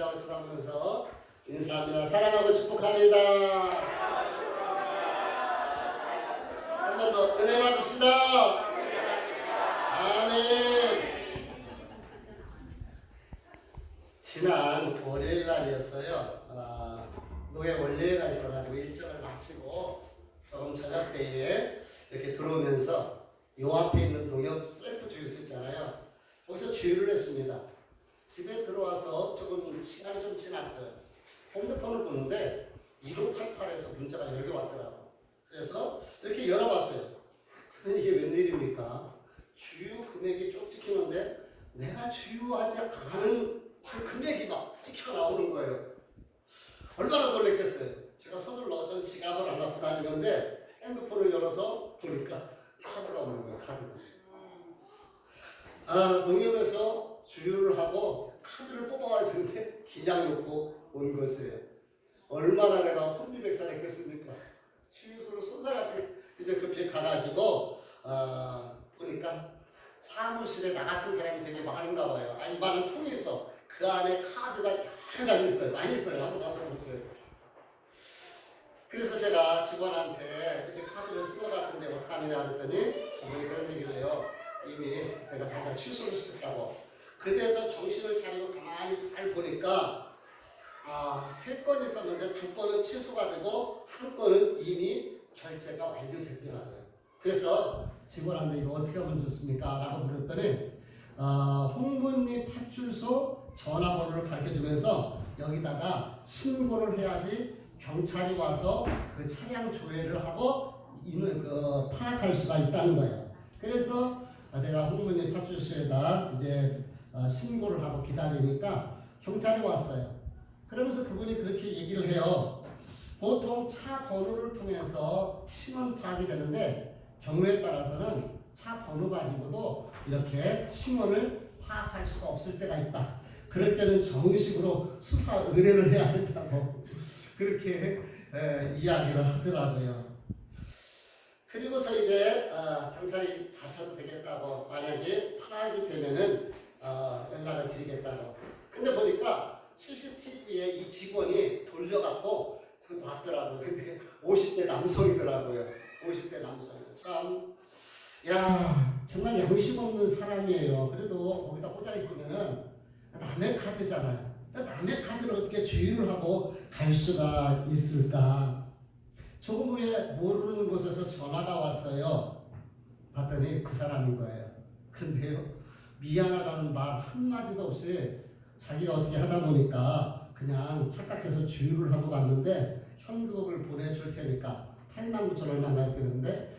주님이라고 쳐다보면서 인사합니다. 사랑하고 축복합니다. 한 번 더 은혜 받읍시다. 아멘. 지난 월요일 날이었어요. 노예 원례가 있어가지고 일정을 마치고 조금 저녁 때에 이렇게 들어오면서 요 앞에 있는 농협 셀프 주유소 있잖아요. 거기서 주유를 했습니다. 집에 들어와서 조금 시간이 좀 지났어요. 핸드폰을 보는데 1588에서 문자가 여러 개 왔더라고. 그래서 이렇게 열어봤어요. 그랬더니 이게 웬일입니까? 주유 금액이 쭉 찍히는데 내가 주유하지 않은 그 금액이 막 찍혀 나오는 거예요. 얼마나 놀랬겠어요. 제가 서둘러 저는 지갑을 안 갖고 다니는데 핸드폰을 열어서 보니까 카드가 오는 거예요. 카드가. 농협에서 주유를 하고 카드를 뽑아와야 되는데 그냥 놓고 온 것이에요. 얼마나 내가 혼비백산했겠습니까? 주유소를 손사같이 이제 급히 가가지고 보니까 사무실에 나 같은 사람이 되게 많은가 봐요. 이만한 통이 있어. 그 안에 카드가 여러 장 있어요. 많이 있어요. 한번 가서 보세요. 그래서 제가 직원한테 이렇게 카드를 쓴 것 같은데 어떡하느냐 그랬더니 그분이 그런 얘기를 해요. 이미 내가 잠깐 취소를 시켰다고. 그래서 정신을 차리고 가만히 잘 보니까 3건 있었는데 2건은 취소가 되고 1건은 이미 결제가 완료됐더라고요. 그래서 직원한테 이거 어떻게 하면 좋습니까? 라고 물었더니 홍문리 파출소 전화번호를 가르쳐주면서 여기다가 신고를 해야지 경찰이 와서 그 차량 조회를 하고 파악할 수가 있다는 거예요. 그래서 제가 홍문리 파출소에다 이제 신고를 하고 기다리니까 경찰이 왔어요. 그러면서 그분이 그렇게 얘기를 해요. 보통 차 번호를 통해서 신원 파악이 되는데 경우에 따라서는 차 번호 가지고도 이렇게 신원을 파악할 수가 없을 때가 있다. 그럴 때는 정식으로 수사 의뢰를 해야 된다고 그렇게 이야기를 하더라고요. 그리고서 이제 경찰이 가셔도 되겠다고 만약에 파악이 되면은 연락을 드리겠다고. 근데 보니까 CCTV에 이 직원이 돌려갖고 놨더라고요. 근데 50대 남성이더라고요. 50대 남성. 참, 정말 양심 없는 사람이에요. 그래도 거기다 꽂아 있으면은 남의 카드잖아요. 남의 카드를 어떻게 주유를 하고 갈 수가 있을까? 조금 후에 모르는 곳에서 전화가 왔어요. 봤더니 그 사람인 거예요. 근데요, 미안하다는 말 한마디도 없이 자기가 어떻게 하다 보니까 그냥 착각해서 주유를 하고 갔는데 현금을 보내줄 테니까 89,000원 얼마 했는데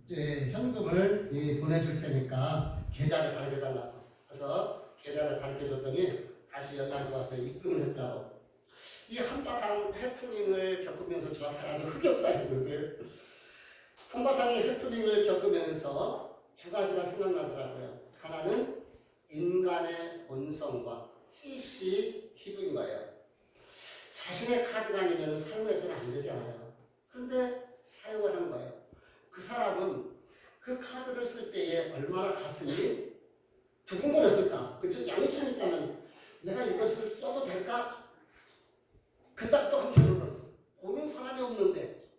현금을 보내줄 테니까 계좌를 가르쳐달라고. 그래서 계좌를 가르쳐줬더니 다시 연락이 왔어요. 입금을 했다고. 이 한바탕 해프닝을 겪으면서 저 사람이 흑역사인 거예요. 한바탕의 해프닝을 겪으면서 2가지가 생각나더라고요. 하나는 인간의 본성과 CCTV인 거예요. 자신의 카드가 아니면 사용해서는 안 되잖아요. 그런데 사용을 한 거예요. 그 사람은 그 카드를 쓸 때에 얼마나 가슴이 두근거렸을까? 그쵸? 양심이 있다면 내가 이것을 써도 될까? 그러다 또 한편으로는 보는 사람이 없는데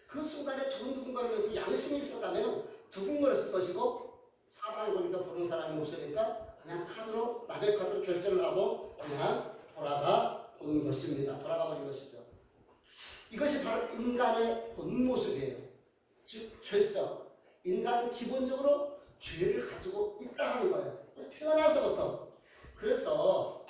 그 순간에 두근두근거리면서 양심이 있었다면 두근거렸을 것이고 사방에 보니까 보는 사람이 없으니까 그냥 카드로 남의 카드로 결제를 하고 그냥 돌아가 버린 것이죠. 이것이 바로 인간의 본 모습이에요. 즉 죄성. 인간은 기본적으로 죄를 가지고 있다는 거예요. 태어나서부터. 그래서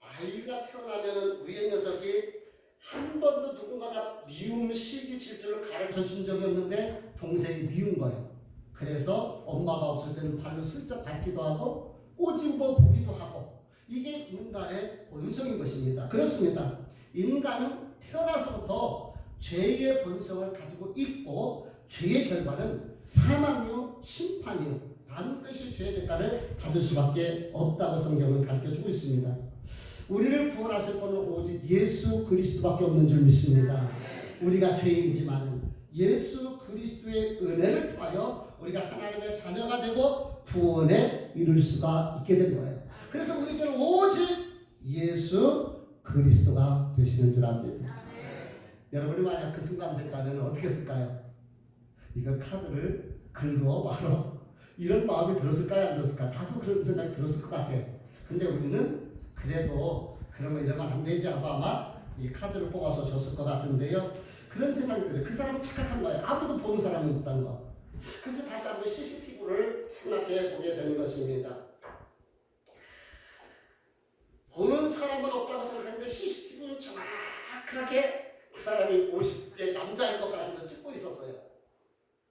아이가 태어나면 위의 녀석이 한 번도 누군가가 미움, 시기, 질투를 가르쳐 준 적이 없는데 동생이 미운 거예요. 그래서 엄마가 없을 때는 발로 슬쩍 밟기도 하고 꼬집어 보기도 하고 이게 인간의 본성인 것입니다. 그렇습니다. 인간은 태어나서부터 죄의 본성을 가지고 있고 죄의 결과는 사망이요 심판이요 반드시 죄의 대가를 받을 수밖에 없다고 성경은 가르쳐주고 있습니다. 우리를 구원하실 분은 오직 예수 그리스도밖에 없는 줄 믿습니다. 우리가 죄인이지만 예수 그리스도의 은혜를 통하여 우리가 하나님의 자녀가 되고 구원에 이룰 수가 있게 된 거예요. 그래서 우리에게는 오직 예수 그리스도가 되시는 줄 압니다. 여러분이 만약 그 순간 됐다면 어떻게 했을까요? 이거 카드를 긁어 말어 이런 마음이 들었을까요? 안 들었을까요? 다도 그런 생각이 들었을 것 같아. 근데 우리는 그래도 그런 거 이러면 안 되지 하고 아마 이 카드를 뽑아서 줬을 것 같은데요. 그런 생각이 들어요. 그 사람은 착각한 거예요. 아무도 보는 사람이 없다는 거. 그래서 다시 한번 CCTV를 생각해 보게 되는 것입니다. 보는 사람은 없다고 생각했는데 CCTV는 정확하게 그 사람이 50대 남자일 것까지도 찍고 있었어요.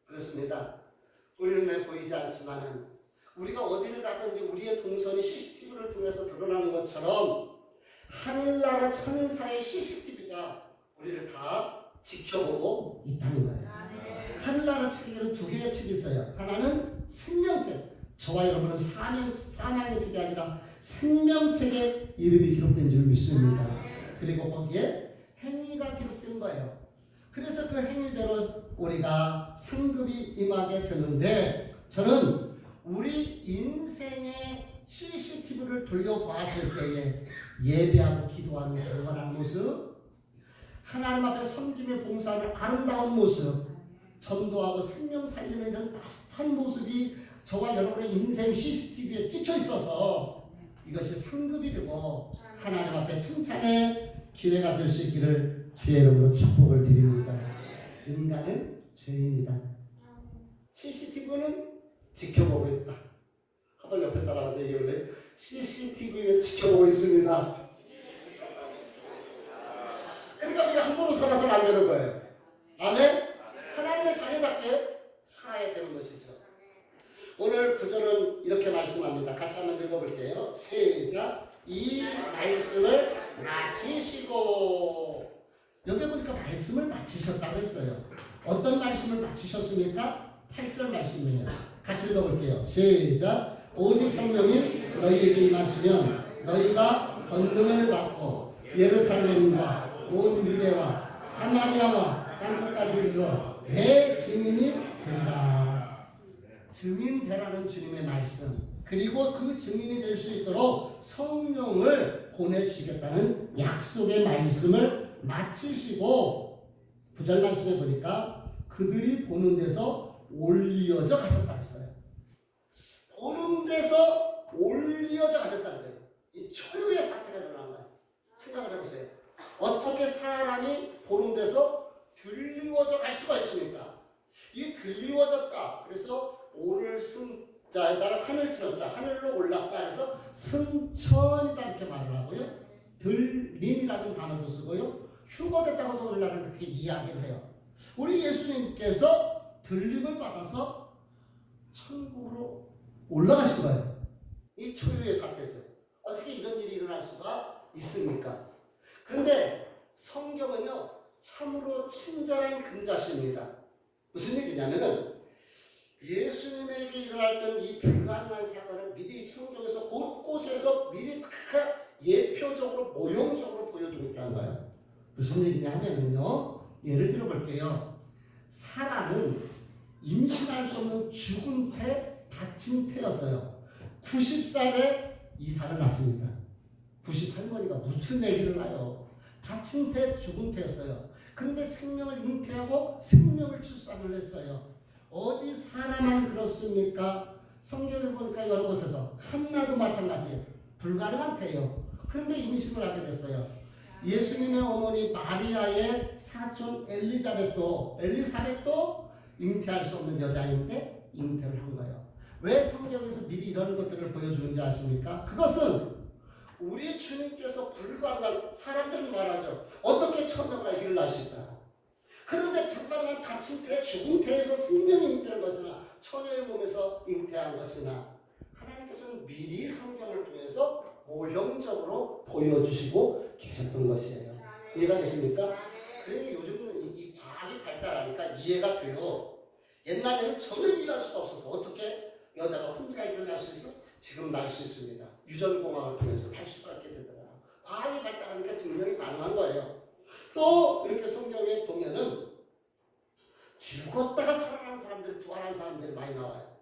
그렇습니다. 우리는 보이지 않지만은 우리가 어디를 가든지 우리의 동선이 CCTV를 통해서 드러나는 것처럼 하늘나라 천사의 CCTV가 우리를 다 지켜보고 있다는 거예요. 하늘나라 책에는 두 개의 책이 있어요. 하나는 생명책. 저와 여러분은 사망의 책이 아니라 생명책에 이름이 기록된 줄 믿습니다. 그리고 거기에 행위가 기록된 거예요. 그래서 그 행위대로 우리가 상급이 임하게 되는데 저는 우리 인생의 CCTV를 돌려보았을 때에 예배하고 기도하는 경건한 모습, 하나님 앞에 섬김에 봉사하는 아름다운 모습, 전도하고 생명 살리는 이런 따뜻한 모습이 저와 여러분의 인생 CCTV에 찍혀 있어서 이것이 상급이 되고 하나님 앞에 칭찬의 기회가 될 수 있기를 주의 이름으로 축복을 드립니다. 인간은 죄인이다. CCTV는 지켜보고 있다. 한번 옆에 사람한테 얘기를 해. CCTV는 지켜보고 있습니다. 그러니까 우리가 함부로 살아서는 안 되는 거예요. 아멘? 하나님의 자녀답게 살아야 되는 것이죠. 오늘 구절은 이렇게 말씀합니다. 같이 한번 읽어볼게요. 시작. 이 말씀을 마치시고. 여기 보니까 말씀을 마치셨다고 했어요. 어떤 말씀을 마치셨습니까? 8절 말씀이에요. 같이 읽어볼게요. 시작. 오직 성령이 너희에게 임하시면 너희가 권능을 받고 예루살렘과 온 유대와 사마리아와 땅끝까지 이르러 내 증인이 되리라. 증인 되라는 주님의 말씀, 그리고 그 증인이 될 수 있도록 성령을 보내주시겠다는 약속의 말씀을 마치시고 9절 말씀에 보니까 그들이 보는 데서 올리어져 가셨다 했어요. 보는 데서 올리어져 가셨다는 거예요. 이 초유의 사태가 일어난 거예요. 생각을 해보세요. 어떻게 사람이 보는 데서 들리워져 갈 수가 있습니까? 이 들리워졌다. 그래서 오를 승자에다가 하늘 천자, 하늘로 올랐다 해서 승천이다 이렇게 말을 하고요. 들림이라는 단어도 쓰고요. 휴거됐다고도 우리나라는 그렇게 이야기를 해요. 우리 예수님께서 들림을 받아서 천국으로 올라가신 거예요. 이 초유의 사태죠. 어떻게 이런 일이 일어날 수가 있습니까? 그런데 성경은요, 참으로 친절한 근자시입니다. 무슨 얘기냐면은 예수님에게 일어났던 이 불가능한 사건을 미리 성경에서 곳곳에서 미리 예표적으로 모형적으로 보여주고 있다는 거예요. 무슨 얘기냐 하면은요, 예를 들어 볼게요. 사라는 임신할 수 없는 죽은 태, 다친 태였어요. 90살에 이사를 낳습니다. 90할머니가 무슨 아기를 낳아요. 다친 태, 죽은 태였어요. 그런데 생명을 잉태하고 생명을 출산을 했어요. 어디 사람만 그렇습니까? 성경을 보니까 여러 곳에서 한나도 마찬가지예요. 불가능한 태예요. 그런데 임신을 하게 됐어요. 예수님의 어머니 마리아의 사촌 엘리사벳도 잉태할 수 없는 여자인데 잉태를 한 거예요. 왜 성경에서 미리 이런 것들을 보여주는지 아십니까? 그것은 우리 주님께서 불가능한, 사람들은 말하죠. 어떻게 처녀가 아기를 낳을 수 있다. 그런데 불가능한 다친 태, 죽은 태에서 생명이 잉태한 것이나 처녀의 몸에서 잉태한 것이나 하나님께서는 미리 성경을 통해서 모형적으로 보여주시고 계셨던 것이에요. 이해가 되십니까? 그래서 요즘은 이 과학이 발달하니까 이해가 돼요. 옛날에는 전혀 이해할 수가 없어서 어떻게 여자가 혼자 아기를 낳을 수 있어? 지금 낳을 수 있습니다. 유전공학을 통해서 할 수가 있게 되더라고요. 과학이 발달하니까 증명이 가능한 거예요. 또 이렇게 성경에 보면은 죽었다가 살아난 사람들, 부활한 사람들이 많이 나와요.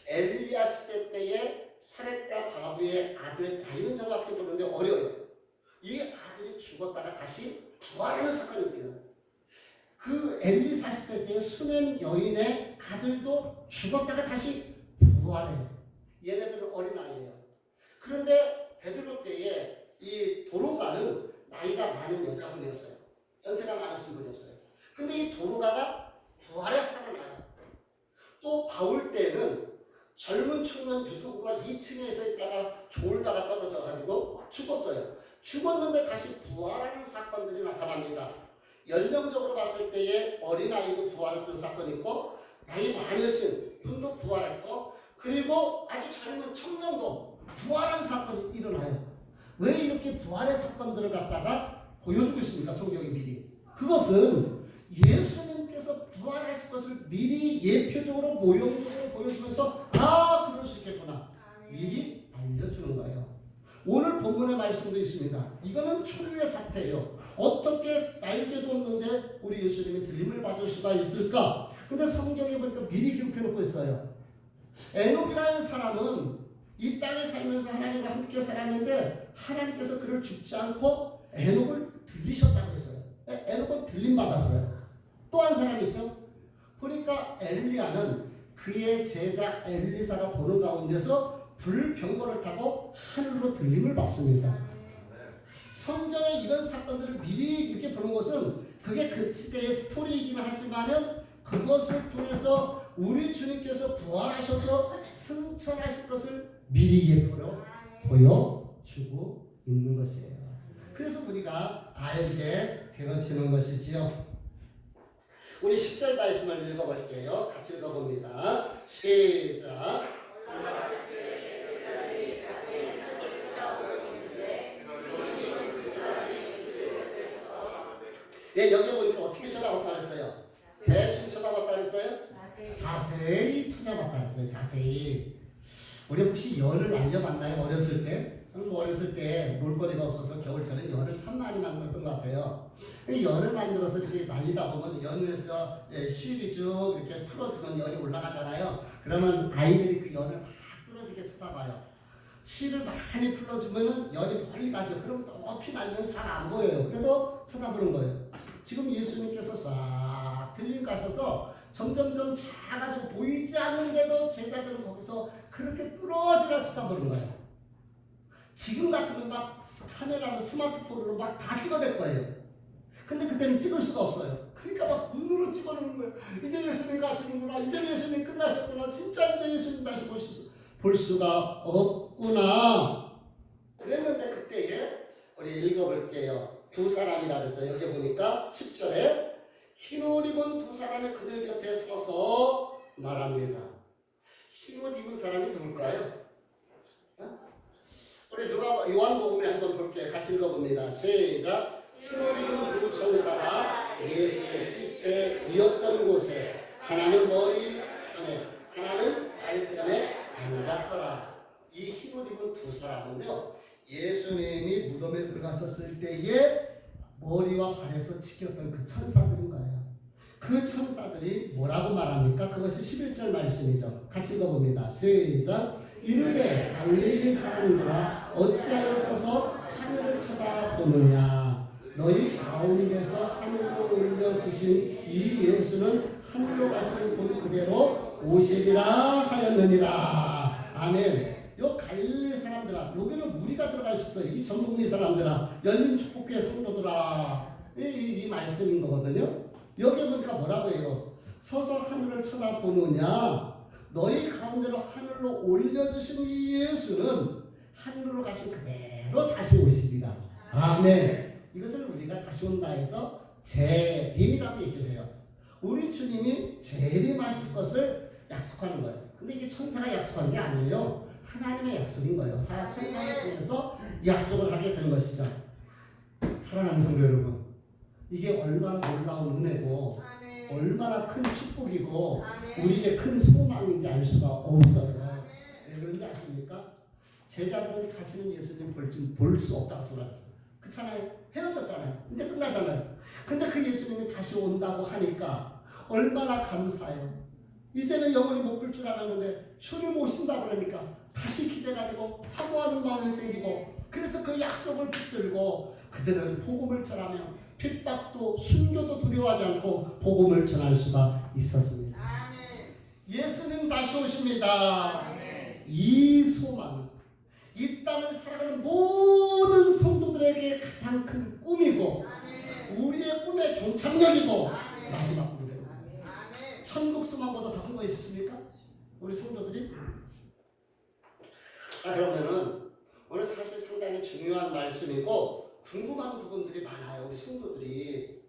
엘리야 시대 때에 사렙다 과부의 아들, 나이는 정확히 모르는데 어려요. 이 죽었다가 다시 부활하는 사건이 있거든요. 그 엘리사 시대 때 수넴 여인의 아들도 죽었다가 다시 부활해요. 얘네들은 어린아이예요. 그런데 베드로 때에 이 도로가는 나이가 많은 여자분이었어요. 연세가 많으신 분이었어요. 근데 이 도로가가 부활해 살아나요. 또 바울 때는 젊은 청년 유도구가 2층에서 있다가 졸다가 떨어져가지고 죽었어요. 죽었는데 다시 부활하는 사건들이 나타납니다. 연령적으로 봤을 때에 어린아이도 부활했던 사건이 있고 나이 많으신 분도 부활했고 그리고 아주 젊은 청년도 부활한 사건이 일어나요. 왜 이렇게 부활의 사건들을 갖다가 보여주고 있습니까? 성경이 미리. 그것은 예수님께서 부활하실 것을 미리 예표적으로 모형적으로 보여주면서 그럴 수 있겠구나. 미리 알려주는 거예요. 오늘 본문의 말씀도 있습니다. 이거는 초유의 사태예요. 어떻게 날개도 없는데 우리 예수님이 들림을 받을 수가 있을까? 근데 성경에 보니까 미리 기록해놓고 있어요. 에녹이라는 사람은 이 땅에 살면서 하나님과 함께 살았는데 하나님께서 그를 죽지 않고 에녹을 들리셨다고 했어요. 에녹은 들림 받았어요. 또 한 사람 있죠. 보니까 엘리야는 그의 제자 엘리사가 보는 가운데서 불병거를 타고 하늘로 들림을 받습니다. 성경에 이런 사건들을 미리 이렇게 보는 것은 그게 그 시대의 스토리이긴 하지만은 그것을 통해서 우리 주님께서 부활하셔서 승천하실 것을 미리 예표로 보여주고 있는 것이에요. 그래서 우리가 알게 되어지는 것이지요. 우리 10절 말씀을 읽어볼게요. 같이 읽어봅니다. 시작. 네, 여기 보니까 어떻게 쳐다봤다 그랬어요? 대충 쳐다봤다 그랬어요? 자세히 쳐다봤다 그랬어요. 자세히. 우리 혹시 연을 날려봤나요? 어렸을 때? 저는 어렸을 때 놀거리가 없어서 겨울철에 연을 참 많이 만들었던 것 같아요. 연을 만들어서 이렇게 날리다 보면 연에서 실이 쭉 이렇게 풀어지면 연이 올라가잖아요. 그러면 아이들이 그 연을 막 뚫어지게 쳐다봐요. 실을 많이 풀어주면 연이 멀리 가죠. 그럼 높이 날면 잘 안 보여요. 그래도 쳐다보는 거예요. 지금 예수님께서 싹 들림 가셔서 점점점 작아지고 보이지 않는데도 제자들은 거기서 그렇게 뚫어지라 쳐다보는 거예요. 지금 같으면 막 카메라로 스마트폰으로 막 다 찍어댈 거예요. 근데 그때는 찍을 수가 없어요. 그러니까 막 눈으로 찍어놓는 거예요. 이제 예수님 가시는구나. 이제 예수님 끝나셨구나. 진짜 이제 예수님 다시 볼 수가 없구나. 그랬는데 그때에 우리 읽어볼게요. 두 사람이라 그랬어요. 여기 보니까 10절에 흰 옷 입은 두 사람이 그들 곁에 서서 말합니다. 흰 옷 입은 사람이 누굴까요? 우리 누가 요한복음에 한번 볼게요. 같이 읽어봅니다. 시작. 흰 옷 입은 두 천사가 예수의 시체 위었던 곳에 하나는 머리 편에 하나는 발편에 앉았더라. 이 흰 옷 입은 두 사람은요, 예수님이 무덤에 들어가셨을 때에 머리와 발에서 지켰던 그 천사들인 거예요. 그 천사들이 뭐라고 말합니까? 그것이 11절 말씀이죠. 같이 읽어봅니다. 시작. 이르되 갈릴리 사람들아 어찌하여 서서 하늘을 쳐다보느냐. 너희 가운데서 하늘로 올려주신 이 예수는 하늘로 가시는 곧 그대로 오시리라 하였느니라. 아멘. 요 갈릴리 사람들아, 여기는 우리가 들어갈 수 있어요. 이 전국민 사람들아, 열린 축복교회 성도들아, 이 말씀인 거거든요. 여기 보니까 뭐라고 해요? 서서 하늘을 쳐다보느냐. 너희 가운데로 하늘로 올려주신 이 예수는 하늘로 가신 그대로 다시 오시리라. 아멘. 이것을 우리가 다시 온다 해서 재림이라고 얘기를 해요. 우리 주님이 재림하실 것을 약속하는 거예요. 근데 이게 천사가 약속하는 게 아니에요. 하나님의 약속인 거예요. 천사를 통해서 약속을 하게 되는 것이죠. 사랑하는 성도 여러분, 이게 얼마나 놀라운 은혜고 얼마나 큰 축복이고 우리에게 큰 소망인지 알 수가 없어요. 왜 그런지 아십니까? 제자들은 다시는 예수님 볼 수 없다고 생각했어요. 그렇잖아요. 헤어졌잖아요. 이제 끝나잖아요. 근데 그 예수님이 다시 온다고 하니까 얼마나 감사해요. 이제는 영원히 못 볼 줄 알았는데 주님 오신다 그러니까 다시 기대가 되고 사모하는 마음이 생기고 그래서 그 약속을 붙들고 그들은 복음을 전하며 핍박도 순교도 두려워하지 않고 복음을 전할 수가 있었습니다. 예수님 다시 오십니다. 이 소망, 이 땅을 살아가는 모든 성도들에게 가장 큰 꿈이고 우리의 꿈의 종착역이고 마지막 꿈이 됩니다. 천국 소망보다 더 큰 거 있습니까? 우리 성도들이? 자, 그러면은 오늘 사실 상당히 중요한 말씀이고 궁금한 부분들이 많아요. 우리 성도들이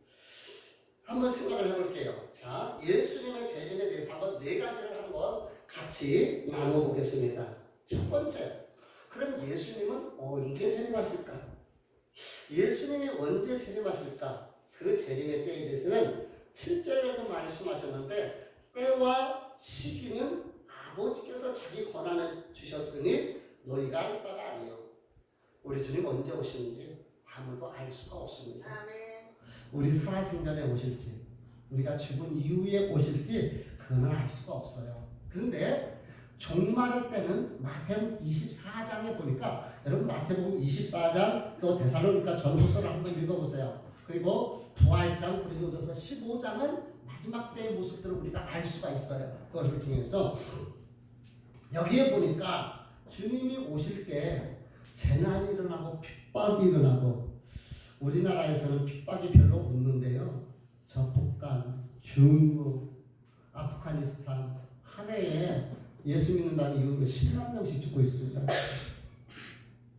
한번 생각을 해볼게요. 자, 예수님의 재림에 대해서 한번 네 가지를 한번 같이 나눠보겠습니다. 첫 번째, 그럼 예수님은 언제 재림하실까? 예수님이 언제 재림하실까? 그 재림의 때에 대해서는 7절에도 말씀하셨는데 때와 시기는 아버지께서 자기 권한을 주셨으니 너희가 알 바가 아니요. 우리 주님 언제 오시는지 아무도 알 수가 없습니다. 우리 살아생전에 오실지 우리가 죽은 이후에 오실지 그거는 알 수가 없어요. 그런데 종말의 때는 마태복음 24장에 보니까 여러분 마태복음 24장 또 데살로니가 전후서를 한번 읽어보세요. 그리고 부활장 고린도전서 15장은 마지막 때의 모습들을 우리가 알 수가 있어요. 그것을 통해서 여기에 보니까 주님이 오실 때 재난이 일어나고 핍박이 일어나고 우리나라에서는 핍박이 별로 없는데요. 저 북한, 중국, 아프가니스탄 한 해에 예수 믿는다는 이유로 10만 명씩 죽고 있습니다.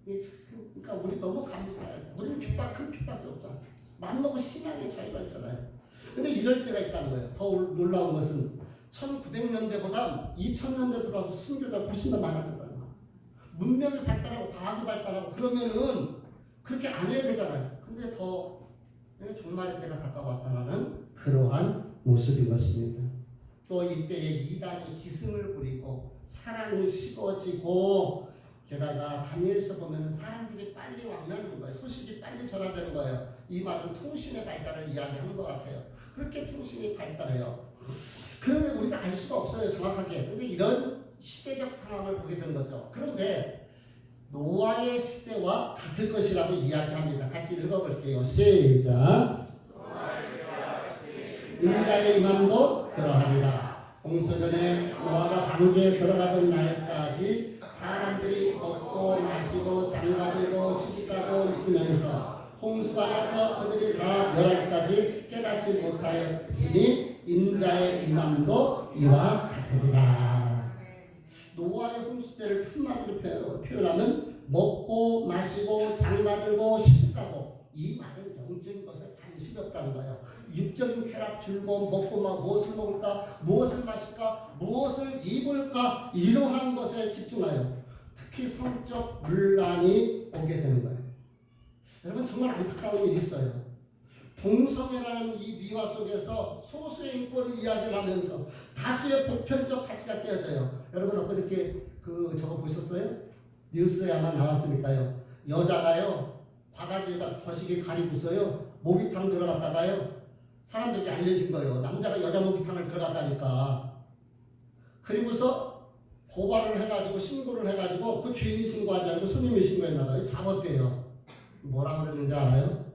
그러니까 우리 너무 감사해요. 우리는 큰 핍박이 없잖아요. 맘 놓고 신앙의 자유가 있잖아요. 근데 이럴 때가 있다는 거예요. 더 놀라운 것은 1900년대보다 2000년대 들어와서 순교자가 훨씬 더 많아졌다는 거예요. 문명이 발달하고 과학이 발달하고 그러면은 그렇게 안 해야 되잖아요. 근데 더 종말의 때가 가까웠다는 그러한 모습인 것입니다. 또 이때에 이단이 기승을 부리고 사랑이 식어지고 게다가 다니엘서 보면 사람들이 빨리 왕래하는 거예요. 소식이 빨리 전화되는 거예요. 이 말은 통신의 발달을 이야기하는 것 같아요. 그렇게 통신이 발달해요. 그런데 우리가 알 수가 없어요, 정확하게. 근데 이런 시대적 상황을 보게 되는 거죠. 그런데 노아의 시대와 같을 것이라고 이야기합니다. 같이 읽어볼게요. 시작. 인자의 임함도 그러하리라. 홍수전에 노아가 방주에 들어가던 날까지 사람들이 먹고 마시고 장가들고 시집가고 있으면서 홍수가 나서 그들이 다 멸하기까지 깨닫지 못하였으니 인자의 임함도 이와 같으리라. 노아의 홍수 때를 한마디로 표현하면 먹고 마시고 장가들고 시집가고, 이 말은 영적인 것에 관심이 없다는 거예요. 육적인 쾌락, 즐거움, 먹고 무엇을 먹을까, 무엇을 마실까, 무엇을 입을까, 이러한 것에 집중하여 특히 성적 문란이 오게 되는 거예요. 여러분 정말 안타까운 일이 있어요. 동성애라는 이 미화 속에서 소수의 인권을 이야기를 하면서 다수의 보편적 가치가 깨어져요. 여러분 엊그저께 저거 보셨어요? 뉴스에 아마 나왔으니까요. 여자가요 바가지에다 거시기 가리고서요 목욕탕 들어갔다가요 사람들에게 알려진 거예요. 남자가 여자 목욕탕을 들어갔다니까. 그리고서 고발을 해가지고 신고를 해가지고 그 주인이 신고하지 않고 손님이 신고했나봐요. 잡았대요. 뭐라고 그랬는지 알아요?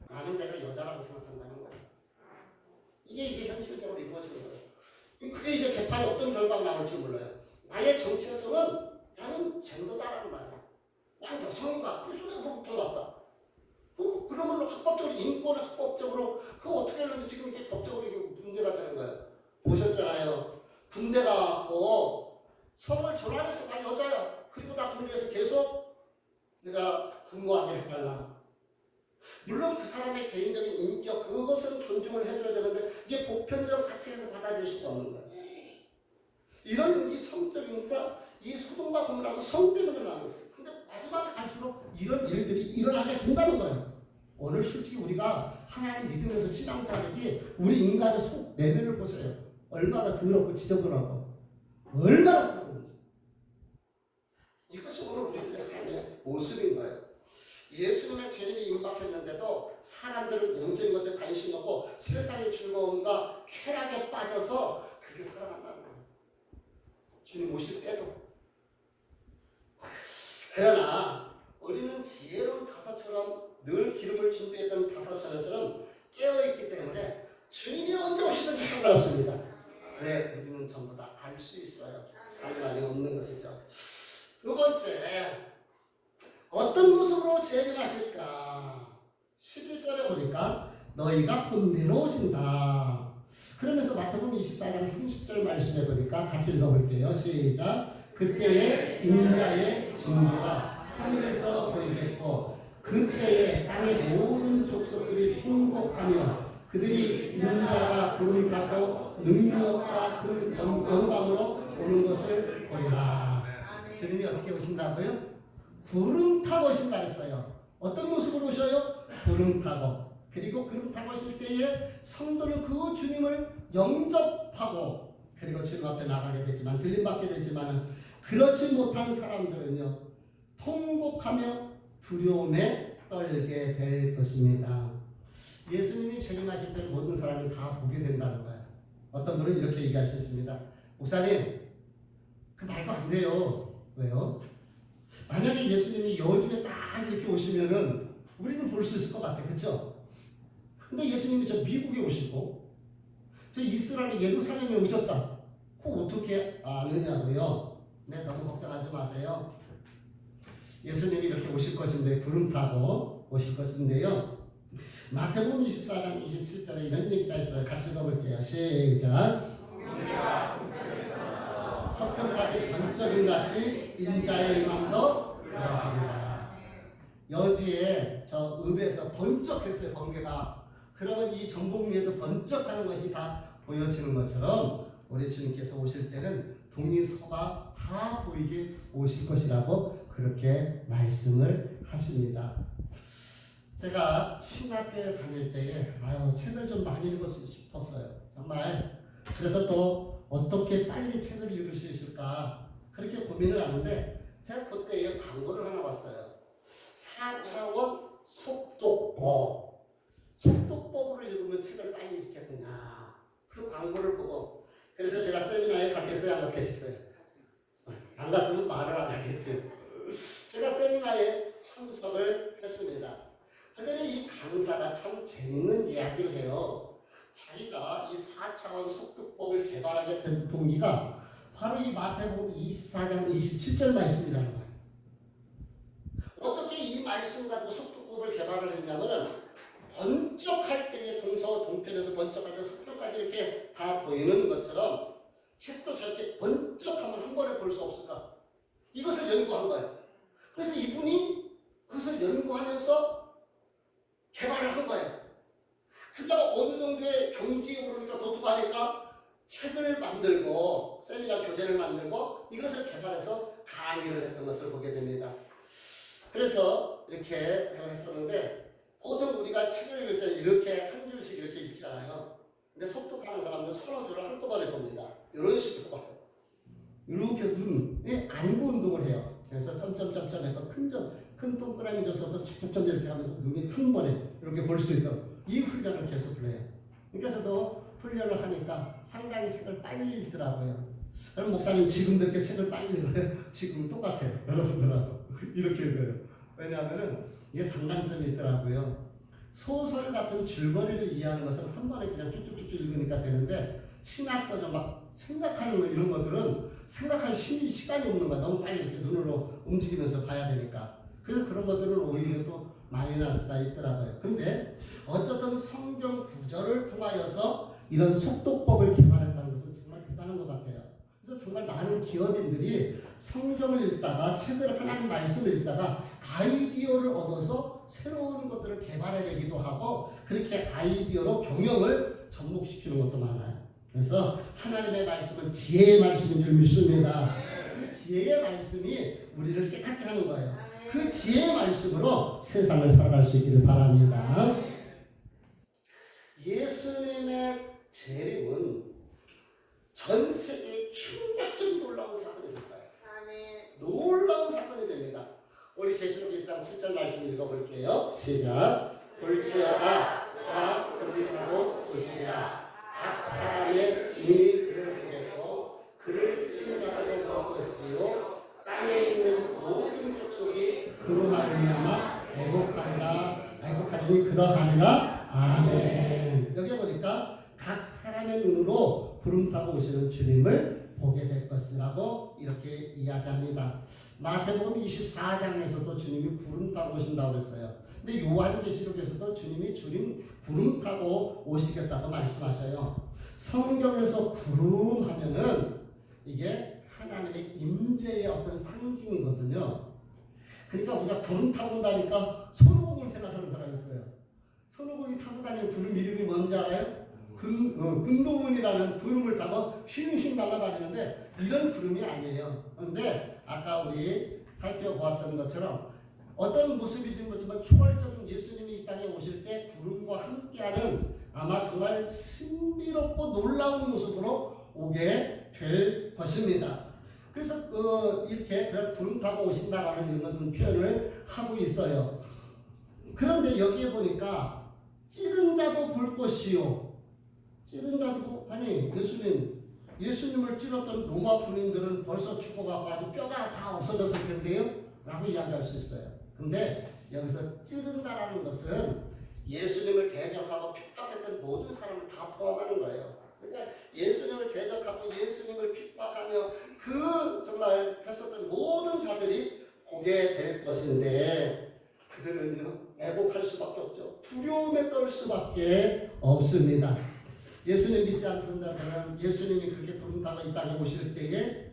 나는 내가 여자라고 생각한다는 거예요. 이게 현실적으로 이루어지는 거예요. 그게 이제 재판에 어떤 결과가 나올지 몰라요. 나의 정체성은 나는 젠더다라는 말이야. 난 여성이다. 그래서 내가 목욕탕 갔다. 그러면 합법적으로 인권을 합법적으로 그거 어떻게 하려는지 지금 이게 법적으로 이게 문제가 되는 거예요. 보셨잖아요. 군대 가고 성을 전환해서 나 여자야. 그리고 나 군대에서 계속 내가 근무하게 해달라. 물론 그 사람의 개인적인 인격 그것은 존중을 해줘야 되는데 이게 보편적 가치에서 받아들일 수가 없는 거예요. 이런 이 성적 인과 이 소돔과 고모라도 성 때문에 나는 거예요. 근데 마지막에 갈수록 이런 일들이 일어나게 된다는 거예요. 오늘 솔직히 우리가 하나님 믿으면서 신앙생활이지 우리 인간의 속 내면을 보세요. 얼마나 더럽고 지저분하고 얼마나 더러운지. 이것이 오늘 우리들의 삶의 모습인 거예요. 예수님의 재림이 임박했는데도 사람들은 영적인 것에 관심이 없고 세상의 즐거움과 쾌락에 빠져서 그렇게 살아간다는 거예요. 주님 오실 때도. 그러나 우리는 지혜로운 다사처럼 늘 기름을 준비했던 다사처럼 깨어있기 때문에 주님이 언제 오시든지 상관없습니다. 네, 우리는 전부 다 알 수 있어요. 상관이 없는 것이죠. 두 번째, 어떤 모습으로 재림하실까? 11절에 보니까 너희가 본대로 오신다. 그러면서 마태복음 24장 30절 말씀해 보니까 같이 읽어볼게요. 시작. 그때에 인자의 징조가 하늘에서 보이겠고 그때에 땅의 모든 족속들이 통곡하며 그들이 인자가 구름 타고 능력과 그 영광으로 오는 것을 보리라. 주님이 어떻게 오신다고요? 구름 타고 오신다 했어요. 어떤 모습으로 오셔요? 구름 타고. 그리고 구름 타고 오실 때에 성도는 그 주님을 영접하고 그리고 주님 앞에 나가게 되지만 들림받게 되지만 그렇지 못한 사람들은요 통곡하며 두려움에 떨게 될 것입니다. 예수님이 재림하실 때 모든 사람을 다 보게 된다는 거예요. 어떤 분은 이렇게 얘기할 수 있습니다. 목사님, 그 말도 안 돼요. 왜요? 만약에 예수님이 여중에 딱 이렇게 오시면은 우리는 볼 수 있을 것 같아. 그렇죠? 근데 예수님이 저 미국에 오시고 저 이스라엘 예루살렘에 오셨다. 그거 어떻게 아느냐고요? 네, 너무 걱정하지 마세요. 예수님이 이렇게 오실 것인데 구름 타고 오실 것인데요. 마태복음 24장 27절에 이런 얘기가 있어요. 같이 읽어볼게요. 시작. 석변까지 번쩍임같이 인자의 임함도 그러하리라. 여주에 저 읍에서 번쩍했어요. 번개가. 그러면 이 전복리에도 번쩍하는 것이 다 보여지는 것처럼 우리 주님께서 오실 때는 동이 서가 다 보이게 오실 것이라고 그렇게 말씀을 하십니다. 제가 신학교에 다닐 때에 책을 좀 많이 읽었으면 싶었어요. 정말. 그래서 또 어떻게 빨리 책을 읽을 수 있을까 그렇게 고민을 하는데 제가 그때에 광고를 하나 봤어요. 4차원 속독법. 속독법으로 읽으면 책을 빨리 읽겠구나. 그 광고를 보고 그래서 제가 세미나에 갔겠어요? 안 갔겠어요? 안 갔으면 말을 안 하겠죠. 제가 세미나에 참석을 했습니다. 그런데 이 강사가 참 재밌는 이야기를 해요. 자기가 이 4차원 속독법을 개발하게 된 동기가 바로 이 마태복음 24장 27절 말씀이라는 거예요. 어떻게 이 말씀 가지고 속독법을 개발을 했냐면은 번쩍할 때의 동서와 동편에서 번쩍할 때 속도까지 이렇게 다 보이는 것처럼 책도 저렇게 번쩍하면 한 번에 볼 수 없을까? 이것을 연구한 거예요. 그래서 이분이 그것을 연구하면서 개발을 한 거예요. 그러다가 어느 정도의 경지에 오르니까 도둑하니까 책을 만들고 세미나 교재를 만들고 이것을 개발해서 강의를 했던 것을 보게 됩니다. 그래서 이렇게 했었는데 보통 우리가 책을 읽을 때 이렇게 한 줄씩 이렇게 읽잖아요. 근데 속독하는 사람들은 서너 줄을 한꺼번에 봅니다. 이런 식으로 봐요. 이렇게 눈에 안구 운동을 해요. 그래서 점점점점 해서 큰 동그라미 점서도 점점 이렇게 하면서 눈이 한 번에 이렇게 볼 수 있도록 이 훈련을 계속 해요. 그러니까 저도 훈련을 하니까 상당히 책을 빨리 읽더라고요. 그럼 목사님 지금도 이렇게 책을 빨리 읽어요? 지금 똑같아요. 여러분들하고 이렇게 읽어요. 왜냐하면은 이게 장단점이 있더라고요. 소설 같은 줄거리를 이해하는 것은 한 번에 그냥 쭉쭉쭉 읽으니까 되는데 신학서적 막 생각하는 거 이런 것들은 생각할 시간이 없는 거야. 너무 빨리 이렇게 눈으로 움직이면서 봐야 되니까. 그래서 그런 것들은 오히려 또 마이너스가 있더라고요. 그런데 어쨌든 성경 구절을 통하여서 이런 속독법을 개발했다는 것은 정말 대단한 것 같아요. 그래서 정말 많은 기업인들이 성경을 읽다가 책을 하나님 말씀을 읽다가 아이디어를 얻어서 새로운 것들을 개발해내기도 하고 그렇게 아이디어로 경영을 접목시키는 것도 많아요. 그래서 하나님의 말씀은 지혜의 말씀인 줄 믿습니다. 그 지혜의 말씀이 우리를 깨닫게 하는 거예요. 그 지혜의 말씀으로 세상을 살아갈 수 있기를 바랍니다. 예수님의 재림은 전 세계에 충격적인 놀라운 사건이 될 거예요. 놀라운 사건이 됩니다. 우리 계시록 1장 7절 말씀 읽어볼게요. 시작. 볼지어다 다 혼인하고 오시리라. 각 사람의 눈이 그를 보겠고 그를 찔린 자도 볼 것이요 땅에 있는 모든 족속이 그로 말미암아 하리니 그러하리라. 아멘. 여기 보니까 각 사람의 눈으로 구름 타고 오시는 주님을 보게 될 것이라고 이렇게 이야기합니다. 마태복음 24장에서도 주님이 구름 타고 오신다고 했어요. 근데 요한계시록에서도 주님이 구름 타고 오시겠다고 말씀하셔요. 성경에서 구름 하면은 이게 하나님의 임재의 어떤 상징이거든요. 그러니까 우리가 구름 타고 온다니까 손오공을 생각하는 사람이 있어요. 손오공이 타고 다니는 구름 이름이 뭔지 알아요? 근도운이라는 구름을 타고 휘윙 날아다니는데 이런 구름이 아니에요. 그런데 아까 우리 살펴보았던 것처럼 어떤 모습이지 못하면 초월적인 예수님이 이 땅에 오실 때 구름과 함께하는 아마 정말 신비롭고 놀라운 모습으로 오게 될 것입니다. 그래서 이렇게 그런 구름 타고 오신다라는 이런 표현을 하고 있어요. 그런데 여기에 보니까 찌른 자도 볼 것이요. 찌른 자도 아니 예수님을 찔렀던 로마 군인들은 벌써 죽어가고 아주 뼈가 다 없어졌을 텐데요 라고 이야기할 수 있어요. 근데 여기서 찌른다라는 것은 예수님을 대적하고 핍박했던 모든 사람을 다 포함하는 거예요. 그러니까 예수님을 대적하고 예수님을 핍박하며 그 정말 했었던 모든 자들이 보게 될 것인데 그들은요 애곡할 수밖에 없죠. 두려움에 떨 수밖에 없습니다. 예수님 믿지 않던 자들은 예수님이 그렇게 구름 타고 이 땅에 오실 때에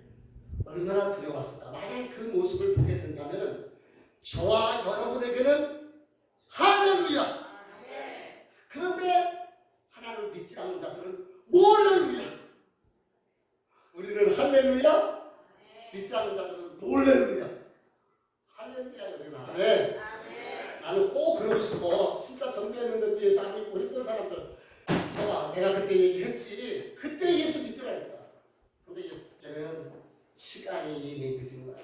얼마나 두려웠을까. 만약에 그 모습을 보게 된다면 저와 여러분에게는 할렐루야. 그런데 하나님을 믿지 않는 자들은 몰렐루야. 우리는 할렐루야, 믿지 않는 자들은 몰렐루야. 할렐루야. 우리는 아멘. 나는 꼭 그러고 싶어. 진짜 전도했는데 뒤에서 안 믿고 그랬던 사람들 좋아. 내가 그때 얘기했지. 그때 예수 믿더라니까. 근데 예수께는 시간이 이미 늦은 거야.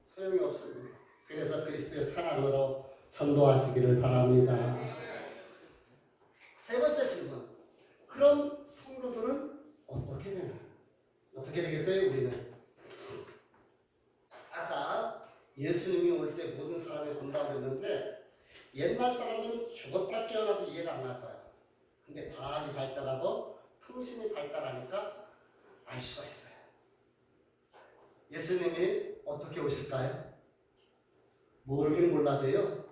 소용이 없습니다. 그래서 그리스도의 사랑으로 전도하시기를 바랍니다. 세 번째 질문. 그럼 성도들은 어떻게 되나? 어떻게 되겠어요? 우리는 아까 예수님이 올 때 모든 사람이 본다고 했는데 옛날 사람들은 죽었다 깨어나도 이해가 안 날 거야. 근데 과학이 발달하고 통신이 발달하니까 알 수가 있어요. 예수님이 어떻게 오실까요? 모르긴 몰라도요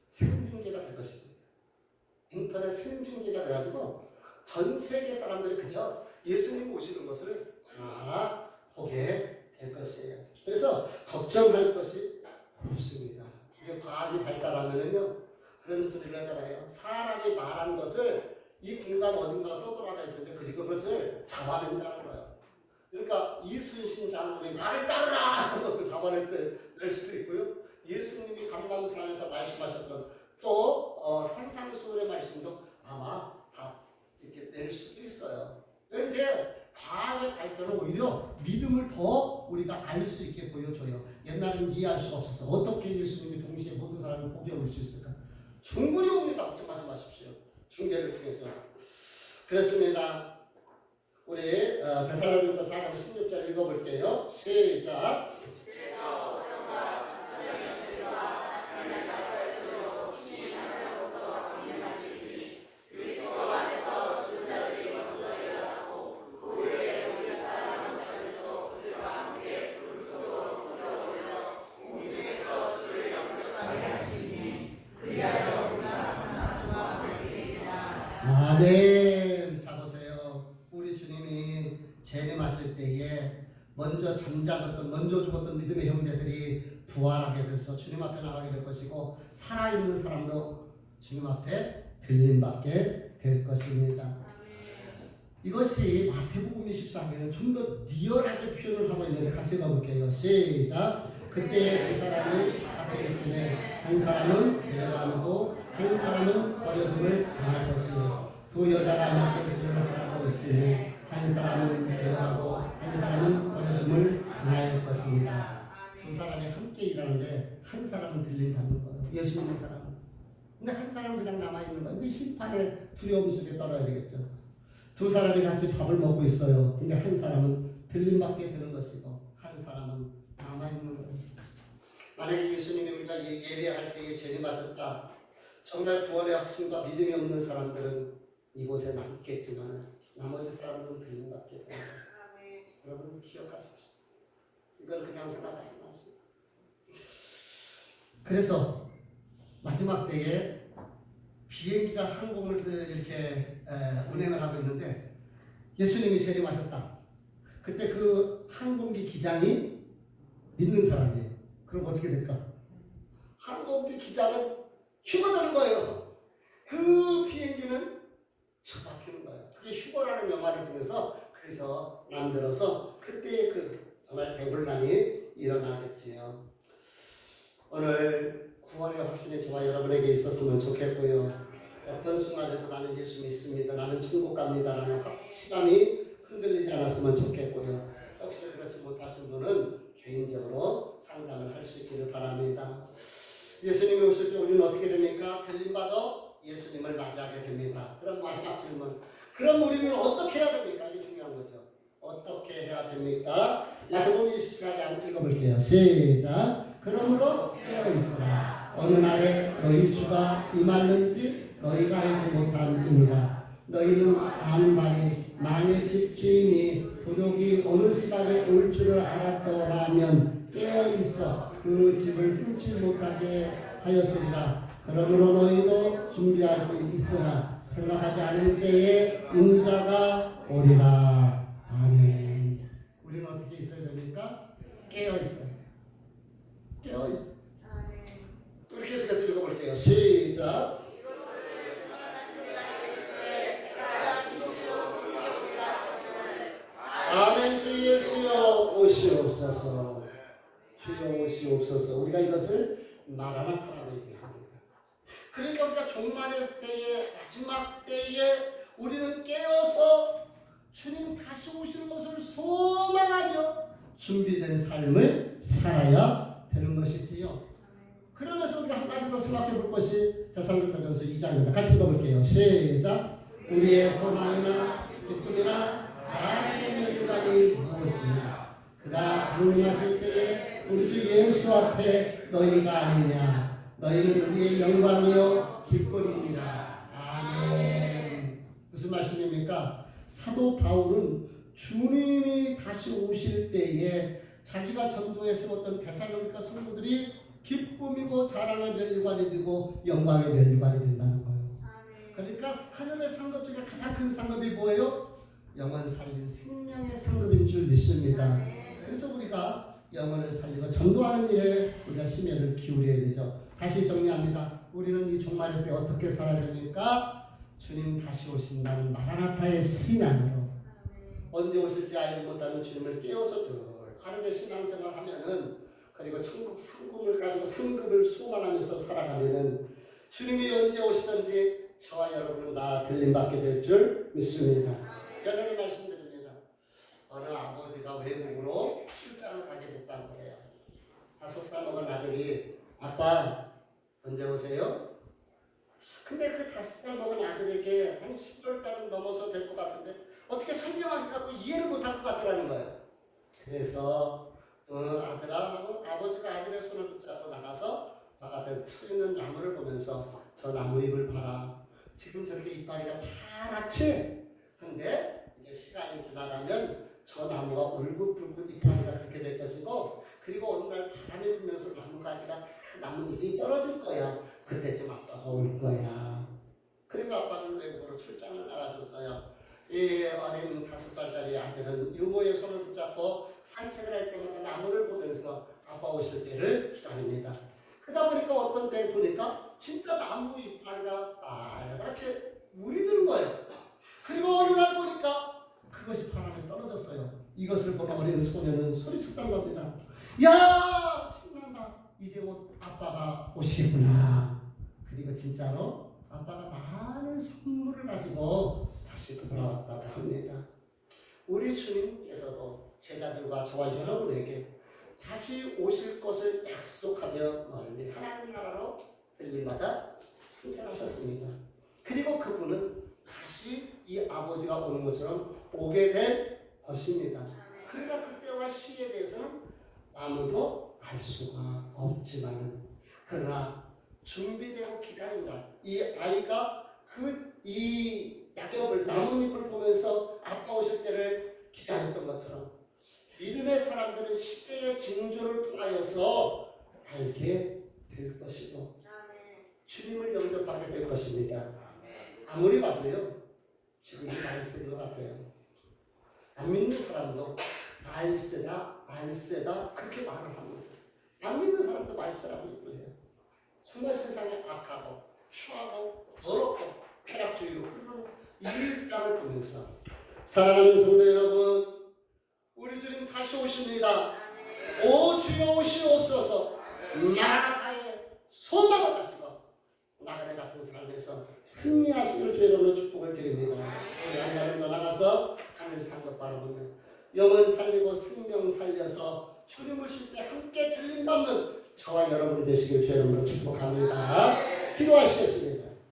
생중계가 될 것입니다. 인터넷 생중계가 돼가지고 전 세계 사람들이 그저 예수님 오시는 것을 다 보게 될 것이에요. 그래서 걱정할 것이 없습니다. 이제 과학이 발달하면은요 그런 소리를 하잖아요. 사람이 말한 것을 이 공간 어딘가 떠돌아갈 텐데 그것을 잡아낸다는 거예요. 그러니까 이순신 장군이 나를 따르라 하는 것도 잡아낼 수도 있고요. 예수님이 감람산에서 말씀하셨던 또 산상수훈의 말씀도 아마 다 이렇게 낼 수도 있어요. 이제 과학의 발전은 오히려 믿음을 더 우리가 알 수 있게 보여줘요. 옛날에는 이해할 수가 없었어. 어떻게 예수님이 동시에 모든 사람을 보게 올 수 있을까? 충분히 옵니다. 걱정하지 마십시오. 중계를 통해서. 그렇습니다. 우리 데살로니가 4장 16절 읽어볼게요. 시작. 아멘. 자 보세요. 우리 주님이 재림하실 때에 먼저 잠자던 먼저 죽었던 믿음의 형제들이 부활하게 돼서 주님 앞에 나가게 될 것이고 살아있는 사람도 주님 앞에 들림받게 될 것입니다. 이것이 마태복음 24장에는 좀 더 리얼하게 표현을 하고 있는데 같이 읽어볼게요. 시작. 그때 두 사람이 앞에 있으며 한 사람은 내려가고 한 사람은 버려둠을 당할 것이요 두 여자가 막걸리를 하고 있으니 한 사람은 내려가고 한 사람은 버려둠을 당할 것입니다. 두 사람이 함께 일하는데 한 사람은 들린다는 거예요. 예수 믿는 사람은. 근데 한 사람은 그냥 남아있는 거예요. 근데 심판의 두려움 속에 떨어야 되겠죠. 두 사람이 같이 밥을 먹고 있어요. 근데 한 사람은 들림받게 되는 것이고 한 사람은 남아있는 거예요. 만약에 예수님이 우리가 예배할 때에 재림하셨다. 정말 구원의 확신과 믿음이 없는 사람들은 이곳에 남겠지만 나머지 사람들은 들림받게 됩니다. 여러분 기억하십시오. 이걸 그냥 생각하지 마세요. 그래서 마지막 때에 비행기가 항공을 이렇게 운행을 하고 있는데 예수님이 재림하셨다. 그때 그 항공기 기장이 믿는 사람이에요. 그럼 어떻게 될까? 항공기 기장은 휴거되는 거예요. 그 비행기는 처박히는 거예요. 그게 휴거라는 영화를 통해서 그래서 만들어서 그때 그 정말 대혼란이 일어나겠지요. 오늘 구원의 확신이 저와 여러분에게 있었으면 좋겠고요. 어떤 순간에도 나는 예수 믿습니다. 나는 천국 갑니다. 라는 확신함이 흔들리지 않았으면 좋겠고요. 혹시 그렇지 못하신 분은 개인적으로 상담을 할 수 있기를 바랍니다. 예수님이 오실 때 우리는 어떻게 됩니까? 들림받아 예수님을 맞이하게 됩니다. 그럼 마지막 질문. 그럼 우리는 어떻게 해야 됩니까? 이게 중요한 거죠. 어떻게 해야 됩니까? 마태복음 24장 읽어볼게요. 시작. 그러므로 깨어있으라. 어느 날에 너희 주가 임하는지 너희가 알지 못함이니라. 너희는 아는 바니 만일 집주인이 도둑이 어느 시간에 올 줄을 알았더라면 깨어있어 그 집을 훔치 못하게 하였으리라. 그러므로 너희도 준비하지 있으라. 생각하지 않을 때에 인자가 오리라. 아멘. 우리는 어떻게 있어야 됩니까? 깨어있어요. 깨어있어. 우리 계속해서 읽어볼게요. 시작. 아멘. 주 예수여 오시옵소서. 주여 오시옵소서. 우리가 이것을 마라나타라고 얘기합니다. 그러니까 우리가 종말의 때에 마지막 때에 우리는 깨어서 주님 다시 오시는 것을 소망하며 준비된 삶을 살아야 되는 것이지요. 그러면서 우리가 한 가지 더 생각해 볼 것이 데살로니가전서 2장입니다. 같이 읽어볼게요. 시작. 우리의 소망이나 기쁨이나 자랑의 멸류관이 무엇이냐? 그가 강림하실 때에 우리 주 예수 앞에 너희가 아니냐? 너희는 우리의 영광이요 기쁨이니라. 아멘. 무슨 말씀입니까? 사도 바울은 주님이 다시 오실 때에 자기가 전도에 세웠던 데살로니가 성도들이 기쁨이고 자랑의 멸류관이 되고 영광의 멸류관이 된다는 거예요. 그러니까 하늘의 상급 중에 가장 큰 상급이 뭐예요? 영원 살린 생명의 상급인 줄 믿습니다. 그래서 우리가 영혼을 살리고 전도하는 일에 우리가 심혈을 기울여야 되죠. 다시 정리합니다. 우리는 이 종말의 때 어떻게 살아야 됩니까? 주님 다시 오신다는 마라나타의 신앙으로 언제 오실지 알지 못하는 주님을 깨워서 늘 하루의 신앙생활 하면은 그리고 천국 상급을 가지고 상급을 소망하면서 살아가면은 주님이 언제 오시든지 저와 여러분은 다 들림받게 될 줄 믿습니다. 저는 말씀드립니다. 어느 아버지가 외국으로 출장을 가게 됐다는 거예요. 5살 먹은 아들이 아빠 언제 오세요? 근데 그 5살 먹은 아들에게 한 10개월 달은 넘어서 될 것 같은데 어떻게 설명하기가 이해를 못할 것 같더라는 거예요. 그래서 아들아 하고 아버지가 아들의 손을 붙잡고 나가서 바깥에 서 있는 나무를 보면서 저 나무 잎을 봐라. 지금 저렇게 이파리가 파랗지? 근데 이제 시간이 지나가면 저 나무가 울긋불긋 이파리가 그렇게 될 것이고 그리고 어느 날 바람이 불면서 나뭇가지가 다 나뭇잎이 떨어질 거야. 그때쯤 아빠가 올 거야. 그리고 아빠는 외국으로 출장을 나갔었어요. 이 어린 5살짜리 아들은 유모의 손을 붙잡고 산책을 할 때마다 나무를 보면서 아빠 오실 때를 기다립니다. 그러다 보니까 어떤 때 보니까 진짜 나무 이파리가 빨갛게 물이 드는 거예요. 그리고 어느 날 보니까 그것이 바람에 떨어졌어요. 이것을 본 어린 소녀는 소리쳤다는 겁니다. 야, 신난다. 이제 곧 아빠가 오시겠구나. 그리고 진짜로 아빠가 많은 선물을 가지고 다시 돌아왔다고 합니다. 우리 주님께서도 제자들과 저와 여러분에게 다시 오실 것을 약속하며 멀리 하나님 나라로 들림마다 승천하셨습니다. 그리고 그분은 다시 이 아버지가 오는 것처럼 오게 될 것입니다. 그러나 그때와 시에 대해서는 아무도 알 수가 없지만은 그러나 준비되고 기다린 자 이 아이가 이 낙엽을 나뭇잎을 보면서 아빠 오실 때를 기다렸던 것처럼 믿음의 사람들은 시대의 징조를 통하여서 알게 될 것이고 주님을 영접하게 될 것입니다. 아무리 봐도요 지금이 말세인 것 같아요. 안 믿는 사람도 말세다 그렇게 말을 합니다. 안 믿는 사람도 말세라고 얘기해요. 정말 세상에 악하고 추하고 더럽고 쾌락주의로 흐르는 이 땅을 보면서 사랑하는 성도 여러분, 우리 주님 다시 오십니다. 오 주여 오시옵소서. 마라나타의 소망을 가지고 나그네 같은 삶에서 승리하시는 주의 이름으로 축복을 드립니다. 우리 한 걸음 더 나가서 하늘 산것 바라보며 영혼 살리고 생명 살려서 주님 오실 때 함께 들림 받는 저와 여러분이 되시길 주의 이름으로 축복합니다. 기도하시겠습니다.